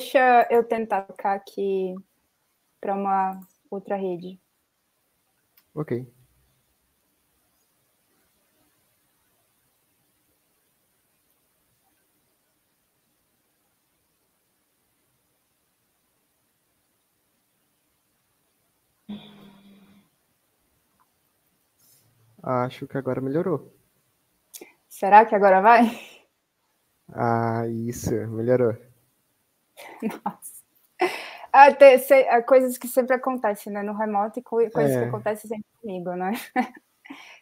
Deixa eu tentar tocar aqui para uma outra rede. Ok. Acho que agora melhorou. Será que agora vai? Ah, isso, melhorou. Nossa. Coisas que sempre acontecem, né? No remoto e coisas que acontecem sempre comigo, né?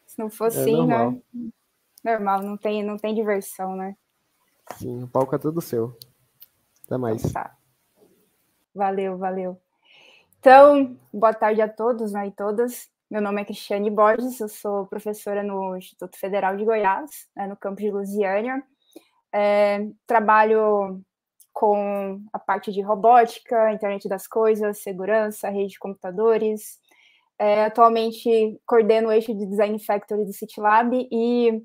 Se não for É assim, né? normal. Normal, não tem diversão, né? Sim, o palco é todo seu. Até mais. Então tá. Valeu. Então, boa tarde a todos, né, e todas. Meu nome é Cristiane Borges, eu sou professora no Instituto Federal de Goiás, no campus de Lusiânia. Trabalho com a parte de robótica, internet das coisas, segurança, rede de computadores. Atualmente coordeno o eixo de Design Factory do CityLab e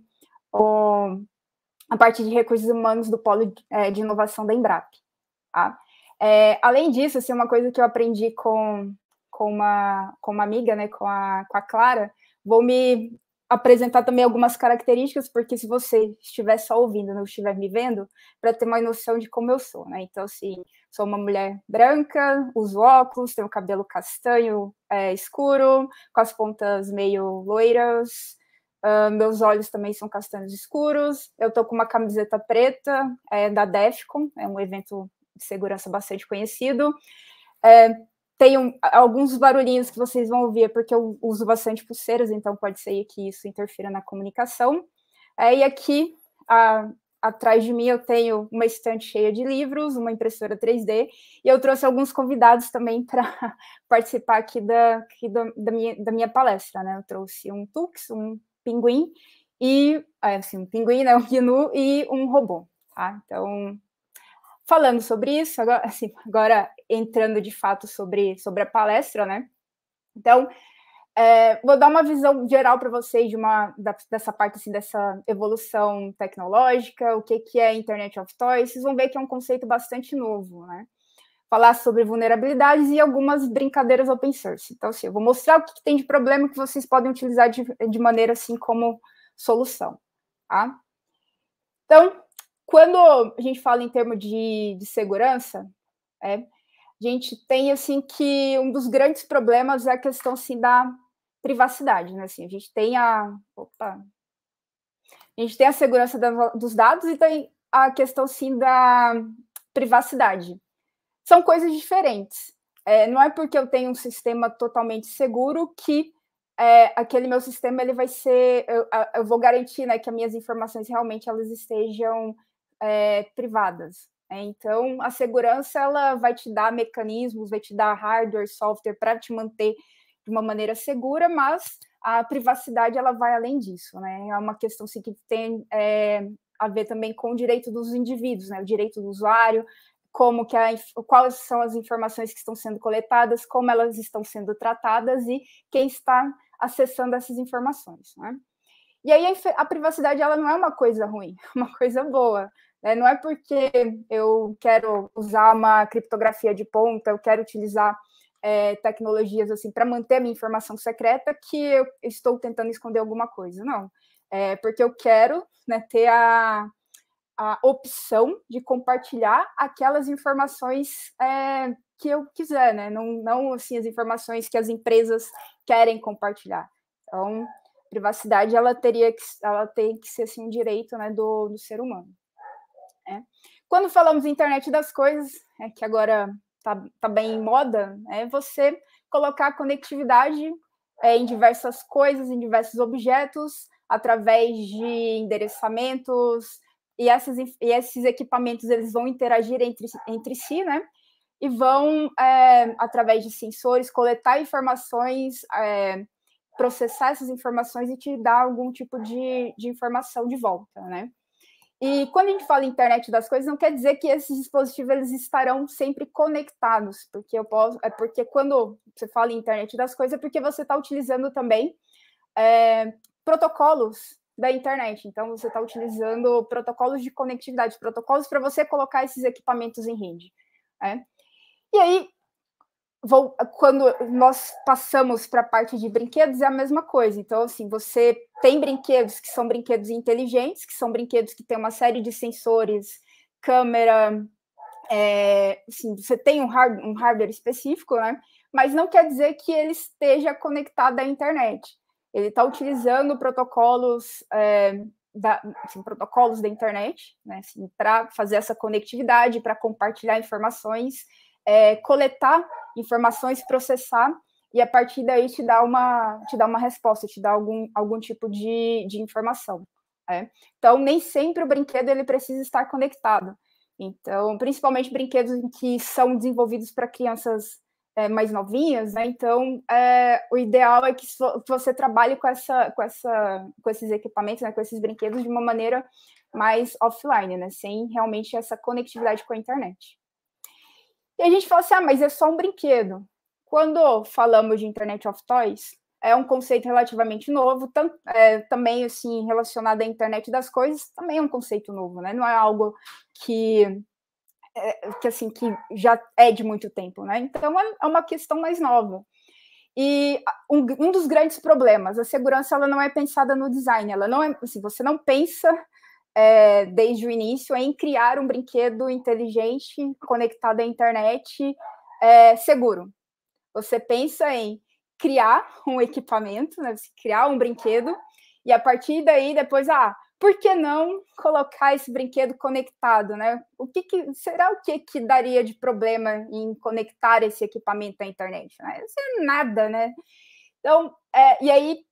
a parte de recursos humanos do Polo de Inovação da Embrap. Tá? Além disso, assim, uma coisa que eu aprendi com uma amiga, né, com a Clara, vou me apresentar também algumas características, porque se você estiver só ouvindo, não estiver me vendo, para ter uma noção de como eu sou, né? Então, assim, sou uma mulher branca, uso óculos, tenho cabelo castanho escuro, com as pontas meio loiras, meus olhos também são castanhos escuros, eu tô com uma camiseta preta da Defcon, é um evento de segurança bastante conhecido. Tem alguns barulhinhos que vocês vão ouvir, porque eu uso bastante pulseiras, então pode ser que isso interfira na comunicação. E aqui, atrás de mim, eu tenho uma estante cheia de livros, uma impressora 3D, e eu trouxe alguns convidados também para participar aqui da minha palestra, né? Eu trouxe um Tux, um pinguim, um pinguim, né? Um gnu e um robô, tá? Então, falando sobre isso, agora entrando de fato sobre a palestra, né? Então, vou dar uma visão geral para vocês dessa parte, assim, dessa evolução tecnológica, o que é Internet of Toys. Vocês vão ver que é um conceito bastante novo, né? Falar sobre vulnerabilidades e algumas brincadeiras open source. Então, assim, eu vou mostrar o que tem de problema que vocês podem utilizar de maneira, assim, como solução, tá? Então, quando a gente fala em termos de segurança, a gente tem, assim, que um dos grandes problemas é a questão, assim, da privacidade, né? Assim, a gente tem a segurança dos dados e tem a questão, assim, da privacidade. São coisas diferentes. Não é porque eu tenho um sistema totalmente seguro que aquele meu sistema ele vai ser, eu vou garantir, né, que as minhas informações realmente elas estejam privadas. Então, a segurança ela vai te dar mecanismos, vai te dar hardware, software para te manter de uma maneira segura, mas a privacidade ela vai além disso, né? É uma questão assim, que tem a ver também com o direito dos indivíduos, né? O direito do usuário, quais são as informações que estão sendo coletadas, como elas estão sendo tratadas e quem está acessando essas informações, né? E aí a privacidade ela não é uma coisa ruim, é uma coisa boa. Né? Não é porque eu quero usar uma criptografia de ponta, eu quero utilizar tecnologias assim para manter a minha informação secreta que eu estou tentando esconder alguma coisa. Não. Porque eu quero, né, ter a opção de compartilhar aquelas informações que eu quiser, né? Não assim, as informações que as empresas querem compartilhar. Então, privacidade ela tem que ser assim, um direito, né, do ser humano. Quando falamos de internet das coisas, que agora tá bem em moda, é você colocar conectividade em diversas coisas, em diversos objetos, através de endereçamentos, e esses equipamentos eles vão interagir entre si, né? E vão, através de sensores, coletar informações, processar essas informações e te dar algum tipo de informação de volta, né? E quando a gente fala em internet das coisas, não quer dizer que esses dispositivos eles estarão sempre conectados, porque quando você fala em internet das coisas, é porque você está utilizando também protocolos da internet. Então, você está utilizando protocolos de conectividade, protocolos para você colocar esses equipamentos em rede. né? E aí, quando nós passamos para a parte de brinquedos, é a mesma coisa. Então, assim, você tem brinquedos que são brinquedos inteligentes, que são brinquedos que têm uma série de sensores, câmera, assim, você tem um hardware específico, né? Mas não quer dizer que ele esteja conectado à internet. Ele está utilizando protocolos, protocolos da internet, né? Assim, para fazer essa conectividade, para compartilhar informações, coletar informações, processar, e a partir daí te dá uma resposta, te dá algum tipo de informação. Então, nem sempre o brinquedo ele precisa estar conectado. Então, principalmente brinquedos que são desenvolvidos para crianças mais novinhas, né? Então, o ideal é que você trabalhe com esses equipamentos, né? Com esses brinquedos de uma maneira mais offline, né? Sem realmente essa conectividade com a internet. E a gente fala assim, mas é só um brinquedo. Quando falamos de Internet of Toys, é um conceito relativamente novo, também assim, relacionado à internet das coisas, também é um conceito novo, né? Não é algo que já é de muito tempo, né? Então é uma questão mais nova. E um dos grandes problemas, a segurança ela não é pensada no design, ela não é, assim, você não pensa desde o início em criar um brinquedo inteligente, conectado à internet, seguro. Você pensa em criar um equipamento, né? Criar um brinquedo, e a partir daí, depois, por que não colocar esse brinquedo conectado, né? Será o que daria de problema em conectar esse equipamento à internet? Né? Isso é nada, né? Então, e aí,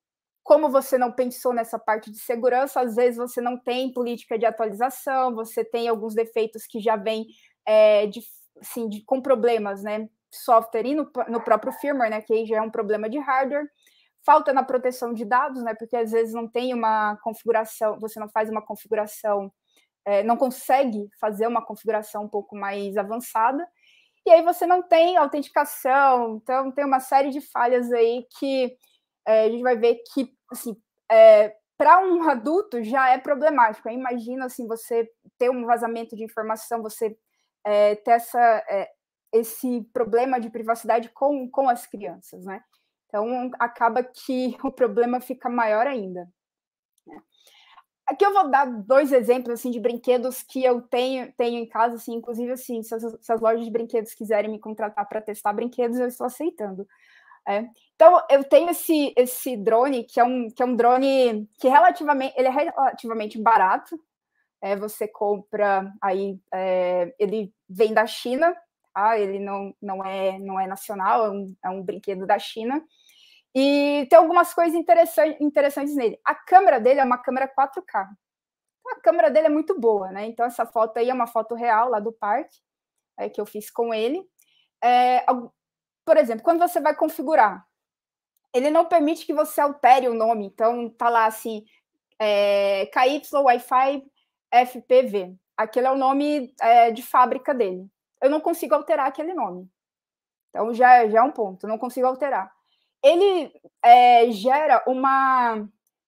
como você não pensou nessa parte de segurança, às vezes você não tem política de atualização, você tem alguns defeitos que já vêm com problemas, né? Software e no próprio firmware, né? Que aí já é um problema de hardware. Falta na proteção de dados, né? Porque às vezes não tem uma configuração, você não faz uma configuração, não consegue fazer uma configuração um pouco mais avançada. E aí você não tem autenticação, então tem uma série de falhas aí que a gente vai ver que, assim, para um adulto já é problemático. Imagina, assim, você ter um vazamento de informação, você ter esse problema de privacidade com as crianças, né? Então, acaba que o problema fica maior ainda. Aqui eu vou dar 2 exemplos assim, de brinquedos que eu tenho em casa, assim, inclusive, assim, se as lojas de brinquedos quiserem me contratar para testar brinquedos, eu estou aceitando. Então, eu tenho esse drone, que é um drone que ele é relativamente barato. Você compra aí, ele vem da China, tá? Ele não é nacional, é um brinquedo da China. E tem algumas coisas interessantes nele. A câmera dele é uma câmera 4K. A câmera dele é muito boa, né? Então, essa foto aí é uma foto real lá do parque, que eu fiz com ele. Por exemplo, quando você vai configurar, ele não permite que você altere o nome. Então, tá lá assim, KY Wi-Fi FPV. Aquele é o nome de fábrica dele. Eu não consigo alterar aquele nome. Então, já é um ponto. Eu não consigo alterar. Ele gera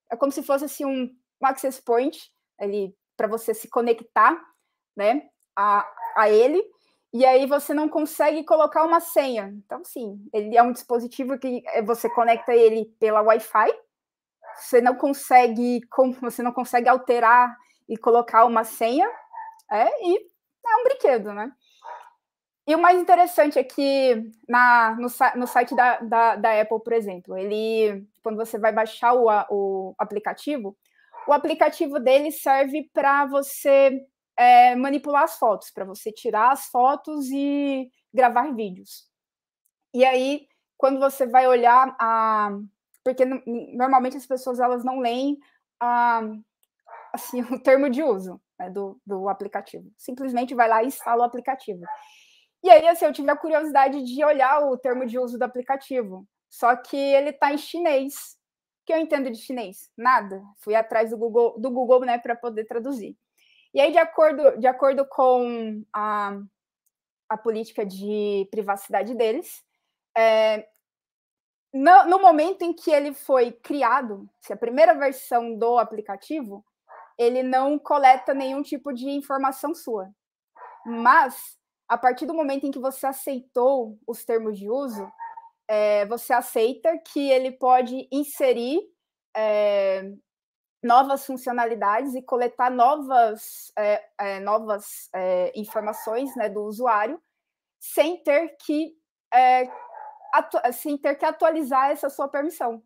é como se fosse assim, um access point para você se conectar, né, a ele, e aí você não consegue colocar uma senha. Então, sim, ele é um dispositivo que você conecta ele pela Wi-Fi, você não consegue alterar e colocar uma senha, e é um brinquedo, né? E o mais interessante é que no site da Apple, por exemplo, quando você vai baixar o aplicativo dele serve para você manipular as fotos, para você tirar as fotos e gravar vídeos. E aí, quando você vai olhar porque normalmente as pessoas elas não leem assim, o termo de uso, né, do aplicativo. Simplesmente vai lá e instala o aplicativo. E aí, assim, eu tive a curiosidade de olhar o termo de uso do aplicativo, só que ele está em chinês. O que eu entendo de chinês? Nada. Fui atrás do Google, né, para poder traduzir. E aí, de acordo com a política de privacidade deles, no momento em que ele foi criado, se a primeira versão do aplicativo, ele não coleta nenhum tipo de informação sua. Mas a partir do momento em que você aceitou os termos de uso, você aceita que ele pode inserir novas funcionalidades e coletar novas informações, né, do usuário, sem ter que atualizar essa sua permissão.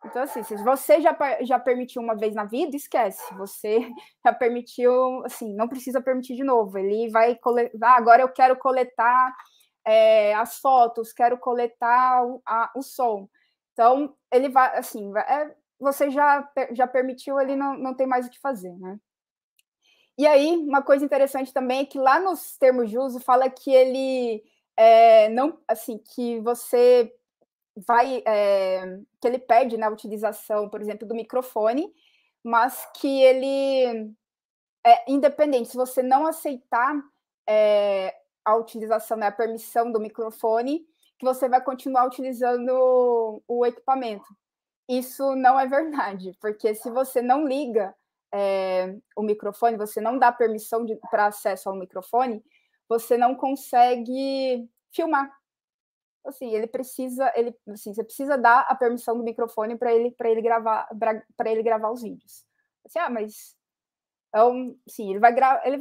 Então, assim, se você já permitiu uma vez na vida, esquece. Você já permitiu, assim, não precisa permitir de novo. Ele vai coletar, agora eu quero coletar as fotos, quero coletar o som. Então, ele vai, assim, você já permitiu, ele não tem mais o que fazer, né? E aí, uma coisa interessante também é que lá nos termos de uso fala que ele não, assim, que você que ele pede, né, a utilização, por exemplo, do microfone, mas que ele é independente. Se você não aceitar a utilização, né, a permissão do microfone, que você vai continuar utilizando o equipamento. Isso não é verdade, porque se você não liga o microfone, você não dá permissão para acesso ao microfone, você não consegue filmar. Assim, assim, você precisa dar a permissão do microfone para ele gravar os vídeos. Assim, mas então, sim, ele vai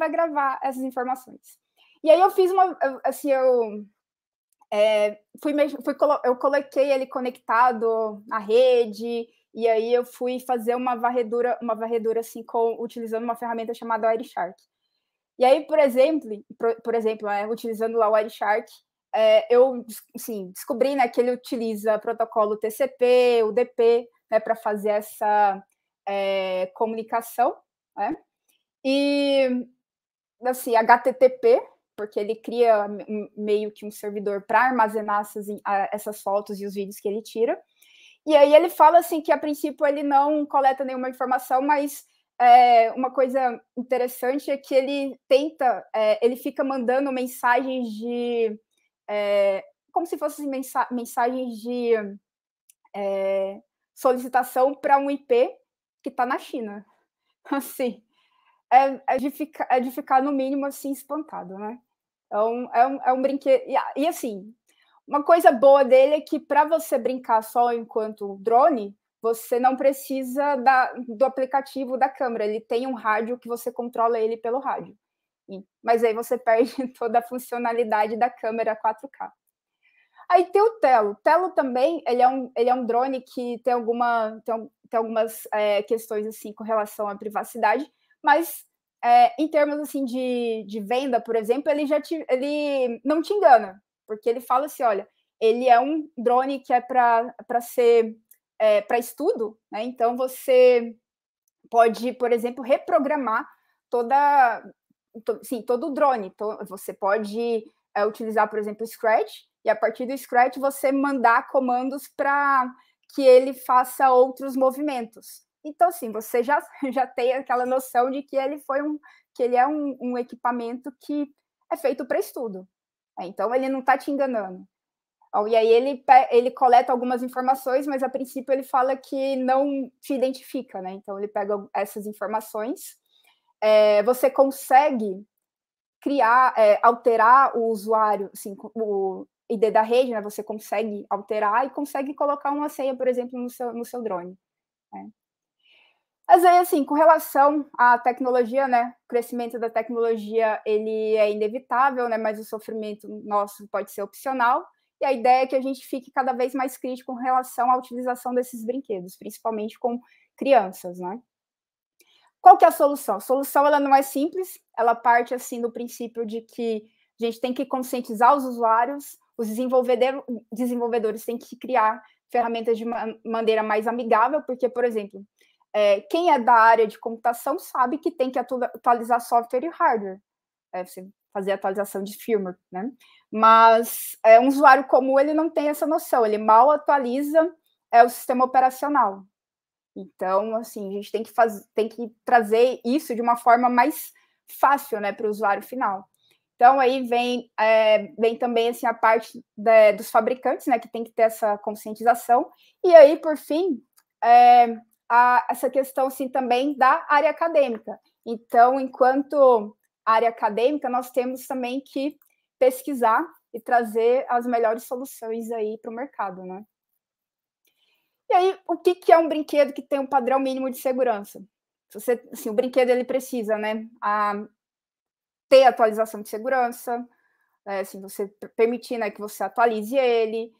gravar essas informações. E aí eu fiz assim, eu coloquei ele conectado à rede, e aí eu fui fazer uma varredura assim, utilizando uma ferramenta chamada Wireshark. E aí, por exemplo, utilizando lá o Wireshark, eu, assim, descobri, né, que ele utiliza protocolo TCP, UDP, né, para fazer essa comunicação, né? E, assim, HTTP, porque ele cria meio que um servidor para armazenar essas fotos e os vídeos que ele tira. E aí ele fala, assim, que a princípio ele não coleta nenhuma informação, mas uma coisa interessante é que ele ele fica mandando mensagens como se fossem mensagens de solicitação para um IP que está na China. Assim, é de ficar, no mínimo, assim, espantado, né? Então, é um brinquedo. E, assim, uma coisa boa dele é que, para você brincar só enquanto drone, você não precisa do aplicativo da câmera. Ele tem um rádio que você controla ele pelo rádio. Mas aí você perde toda a funcionalidade da câmera 4K. Aí tem o Tello. O Tello também, ele é um drone que tem algumas questões, assim, com relação à privacidade, mas em termos, assim, de venda, por exemplo, ele não te engana, porque ele fala assim, olha, ele é um drone que é para ser para estudo, né? Então você pode, por exemplo, reprogramar todo o drone. Você pode utilizar, por exemplo, o Scratch, e a partir do Scratch você mandar comandos para que ele faça outros movimentos. Então, assim, você já tem aquela noção de que ele é um equipamento que é feito para estudo. Então, ele não está te enganando. E aí ele coleta algumas informações, mas a princípio ele fala que não te identifica, né? Então ele pega essas informações. Você consegue alterar o usuário, assim, o ID da rede, né? Você consegue alterar e consegue colocar uma senha, por exemplo, no seu drone. Né? Mas aí, assim, com relação à tecnologia, né? O crescimento da tecnologia, ele é inevitável, né? Mas o sofrimento nosso pode ser opcional. E a ideia é que a gente fique cada vez mais crítico com relação à utilização desses brinquedos, principalmente com crianças, né? Qual que é a solução? A solução, ela não é simples, ela parte, assim, do princípio de que a gente tem que conscientizar os usuários, os desenvolvedores têm que criar ferramentas de maneira mais amigável, porque, por exemplo, quem é da área de computação sabe que tem que atualizar software e hardware, você fazer atualização de firmware, né? Mas um usuário comum, ele não tem essa noção, ele mal atualiza o sistema operacional. Então, assim, a gente tem que trazer isso de uma forma mais fácil, né, para o usuário final. Então, aí vem também, assim, a parte dos fabricantes, né, que tem que ter essa conscientização. E aí, por fim, essa questão, assim, também da área acadêmica. Então, enquanto área acadêmica, nós temos também que pesquisar e trazer as melhores soluções aí para o mercado, né? E aí, o que é um brinquedo que tem um padrão mínimo de segurança? Você, assim, o brinquedo ele precisa, né, ter atualização de segurança, assim, você permitir, né, que você atualize ele,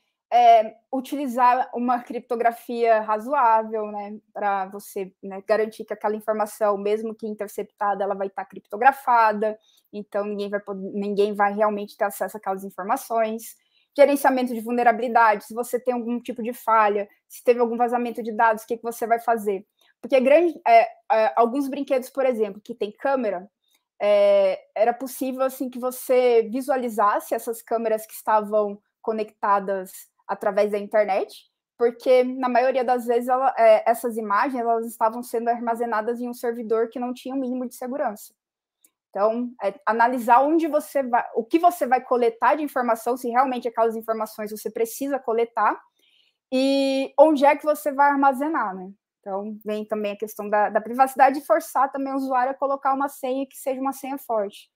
utilizar uma criptografia razoável, né, para você, né, garantir que aquela informação, mesmo que interceptada, ela vai estar criptografada, então ninguém vai realmente ter acesso àquelas informações. Gerenciamento de vulnerabilidade, se você tem algum tipo de falha, se teve algum vazamento de dados, o que você vai fazer? Porque alguns brinquedos, por exemplo, que tem câmera, era possível assim que você visualizasse essas câmeras que estavam conectadas através da internet, porque na maioria das vezes essas imagens elas estavam sendo armazenadas em um servidor que não tinha o mínimo de segurança. Então, analisar onde você vai, o que você vai coletar de informação, se realmente aquelas informações você precisa coletar, e onde é que você vai armazenar, né? Então, vem também a questão da privacidade e forçar também o usuário a colocar uma senha que seja uma senha forte,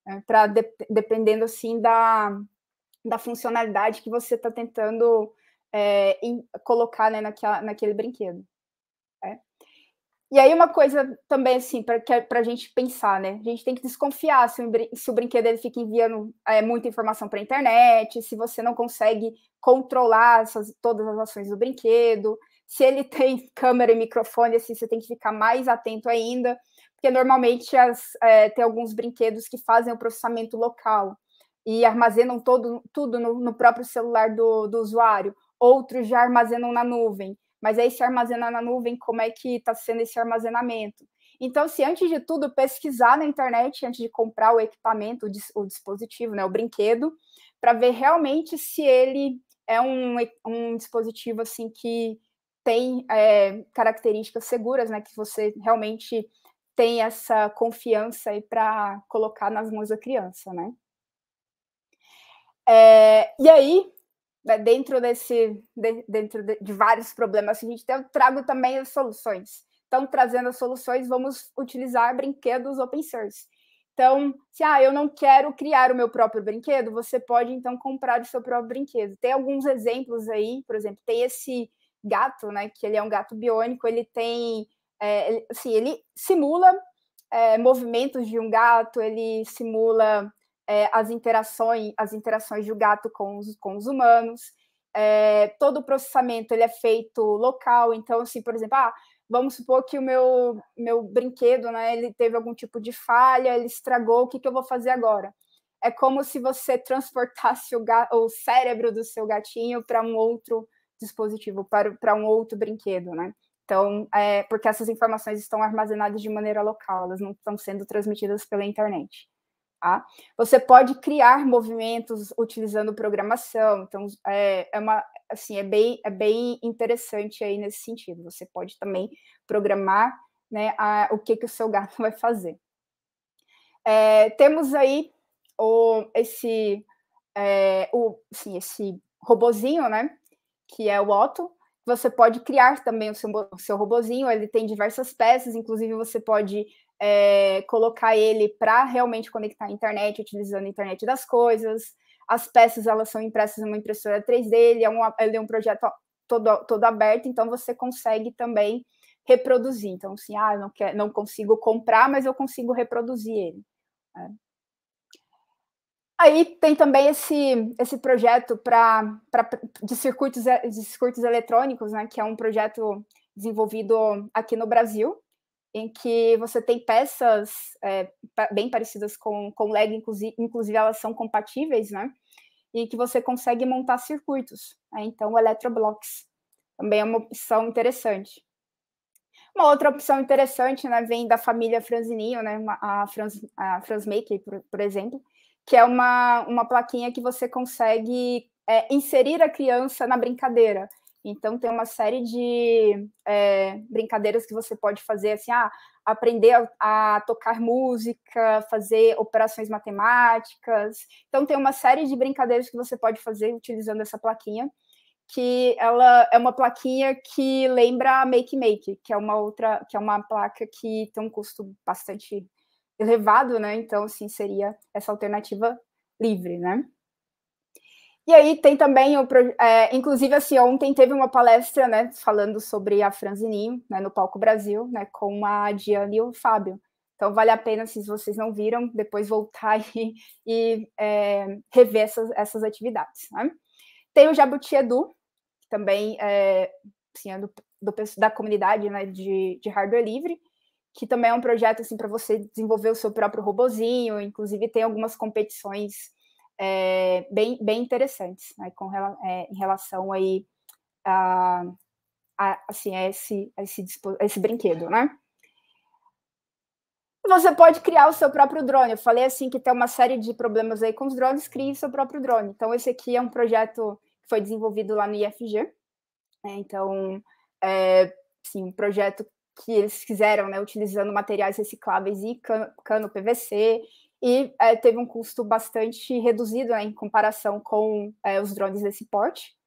né? Dependendo, assim, da funcionalidade que você está tentando colocar, né, naquele brinquedo. Né? E aí uma coisa também, assim, para a gente pensar, né? A gente tem que desconfiar se o brinquedo ele fica enviando muita informação para a internet, se você não consegue controlar todas as ações do brinquedo, se ele tem câmera e microfone, assim, você tem que ficar mais atento ainda, porque normalmente tem alguns brinquedos que fazem o processamento local e armazenam tudo no próprio celular do usuário, outros já armazenam na nuvem. Mas aí, se armazenar na nuvem, como é que está sendo esse armazenamento? Então, se antes de tudo, pesquisar na internet, antes de comprar o equipamento, o dispositivo, né, o brinquedo, para ver realmente se ele é um dispositivo assim que tem características seguras, né, que você realmente tem essa confiança aí para colocar nas mãos da criança, né? E aí, dentro de vários problemas que a gente tem, eu trago também as soluções. Então, trazendo as soluções, vamos utilizar brinquedos open source. Então, se eu não quero criar o meu próprio brinquedo, você pode, então, comprar o seu próprio brinquedo. Tem alguns exemplos aí, por exemplo, tem esse gato, né, que ele é um gato biônico, ele tem, ele simula movimentos de um gato, ele simula as interações do gato com os humanos. Todo o processamento ele é feito local, então, assim, por exemplo, vamos supor que o meu brinquedo, né, ele teve algum tipo de falha, ele estragou, o que eu vou fazer agora? É como se você transportasse o cérebro do seu gatinho para um outro dispositivo, para um outro brinquedo, né? Então, porque essas informações estão armazenadas de maneira local, elas não estão sendo transmitidas pela internet. Tá? Você pode criar movimentos utilizando programação, então é bem interessante aí nesse sentido. Você pode também programar, né, o que o seu gato vai fazer. Temos aí esse robozinho, né, que é o Otto. Você pode criar também o seu robozinho, ele tem diversas peças, inclusive você pode colocar ele para realmente conectar a internet, utilizando a internet das coisas. As peças elas são impressas numa impressora 3D, ele é um projeto todo aberto, então você consegue também reproduzir. Então, assim, não consigo comprar, mas eu consigo reproduzir ele. Aí tem também esse projeto de circuitos eletrônicos, né, que é um projeto desenvolvido aqui no Brasil, em que você tem peças bem parecidas com Lego, inclusive elas são compatíveis, né, e que você consegue montar circuitos. Né, então, o Eletroblocks também é uma opção interessante. Uma outra opção interessante, né, vem da família Franzininho, né, a Franzmaker, por exemplo, que é uma plaquinha que você consegue inserir a criança na brincadeira. Então, tem uma série de brincadeiras que você pode fazer, assim, aprender a tocar música, fazer operações matemáticas. Então, tem uma série de brincadeiras que você pode fazer utilizando essa plaquinha, que ela é uma plaquinha que lembra a Make, que é uma placa que tem um custo bastante elevado, né? Então, assim, seria essa alternativa livre, né? E aí tem também, inclusive, assim, ontem teve uma palestra, né, falando sobre a Franzininho, né, no Palco Brasil, né, com a Diane e o Fábio. Então, vale a pena, se vocês não viram, depois voltar e rever essas atividades, né? Tem o Jabuti Edu, que também assim, é da comunidade, né, de hardware livre, que também é um projeto assim, para você desenvolver o seu próprio robozinho, inclusive tem algumas competições bem interessantes, né, em relação aí assim, a esse brinquedo, né? Você pode criar o seu próprio drone. Eu falei assim que tem uma série de problemas aí com os drones, crie seu próprio drone. Então, esse aqui é um projeto que foi desenvolvido lá no IFG. Então, assim, um projeto que eles fizeram, né, utilizando materiais recicláveis e cano PVC, e teve um custo bastante reduzido, né, em comparação com os drones desse porte,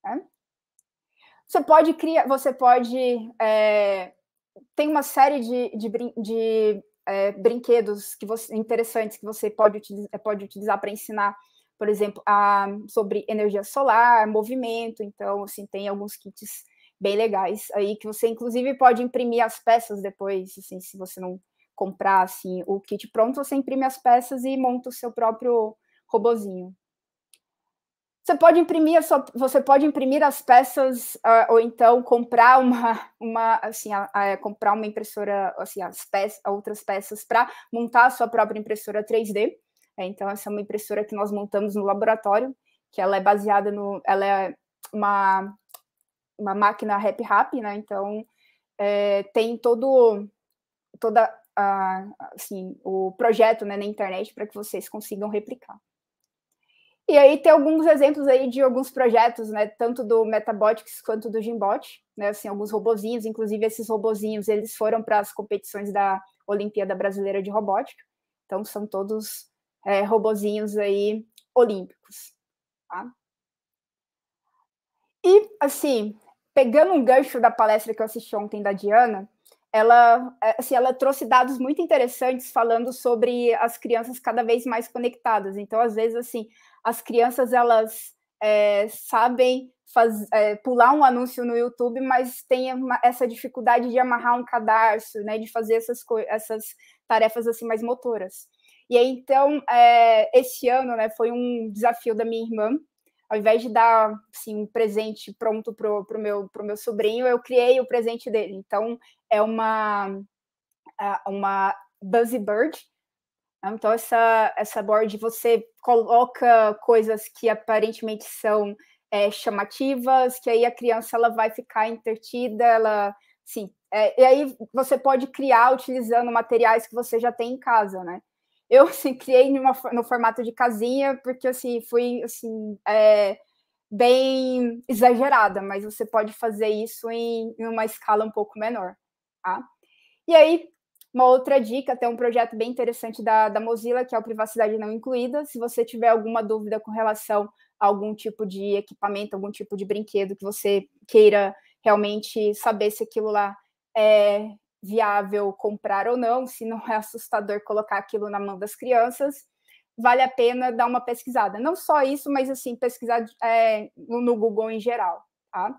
né? Tem uma série de brinquedos interessantes que você pode utilizar para ensinar, por exemplo, sobre energia solar, movimento. Então, assim, tem alguns kits bem legais aí que você, inclusive, pode imprimir as peças depois, assim, se você não comprar assim, o kit pronto, você imprime as peças e monta o seu próprio robozinho. Você pode imprimir as peças, ou então comprar comprar uma impressora, assim, outras peças para montar a sua própria impressora 3D. Então, essa é uma impressora que nós montamos no laboratório, que ela é baseada ela é uma máquina RapRap, né? Então, tem assim, o projeto, né, na internet para que vocês consigam replicar. E aí tem alguns exemplos aí de alguns projetos, né, tanto do Metabotics quanto do Gymbot, né, assim, alguns robozinhos, inclusive esses robozinhos, eles foram para as competições da Olimpíada Brasileira de Robótica, então são todos robozinhos aí olímpicos, tá? E, assim, pegando um gancho da palestra que eu assisti ontem da Diana, ela trouxe dados muito interessantes falando sobre as crianças cada vez mais conectadas. Então, às vezes, assim, as crianças, elas sabem pular um anúncio no YouTube, mas tem essa dificuldade de amarrar um cadarço, né, de fazer essas tarefas assim mais motoras. E aí, então, esse ano, né, foi um desafio da minha irmã. Ao invés de dar assim, um presente pronto pro meu sobrinho, eu criei o presente dele. Então, é uma Buzzy Bird. Então, essa board, você coloca coisas que aparentemente são chamativas, que aí a criança ela vai ficar entretida, assim, e aí você pode criar utilizando materiais que você já tem em casa, né? Eu, assim, criei no formato de casinha, porque, assim, fui, assim, bem exagerada, mas você pode fazer isso em uma escala um pouco menor, tá? E aí, uma outra dica, tem um projeto bem interessante da Mozilla, que é o Privacidade Não Incluída. Se você tiver alguma dúvida com relação a algum tipo de equipamento, algum tipo de brinquedo que você queira realmente saber se aquilo lá é viável comprar ou não, se não é assustador colocar aquilo na mão das crianças, vale a pena dar uma pesquisada. Não só isso, mas assim, pesquisar no Google em geral, tá?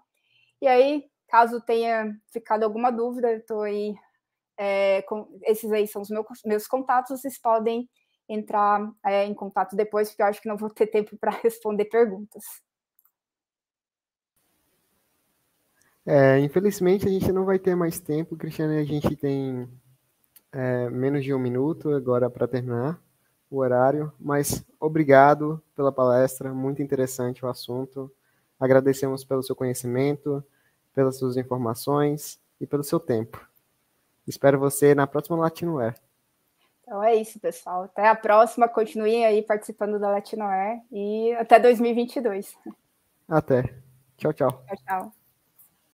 E aí, caso tenha ficado alguma dúvida, eu estou aí esses aí são os meus contatos, vocês podem entrar em contato depois, porque eu acho que não vou ter tempo para responder perguntas. Infelizmente, a gente não vai ter mais tempo, Cristiane. A gente tem menos de 1 minuto agora para terminar o horário, mas obrigado pela palestra, muito interessante o assunto. Agradecemos pelo seu conhecimento, pelas suas informações e pelo seu tempo. Espero você na próxima Latinoware. Então é isso, pessoal. Até a próxima. Continuem aí participando da Latinoware e até 2022. Até. Tchau, tchau. Tchau, tchau.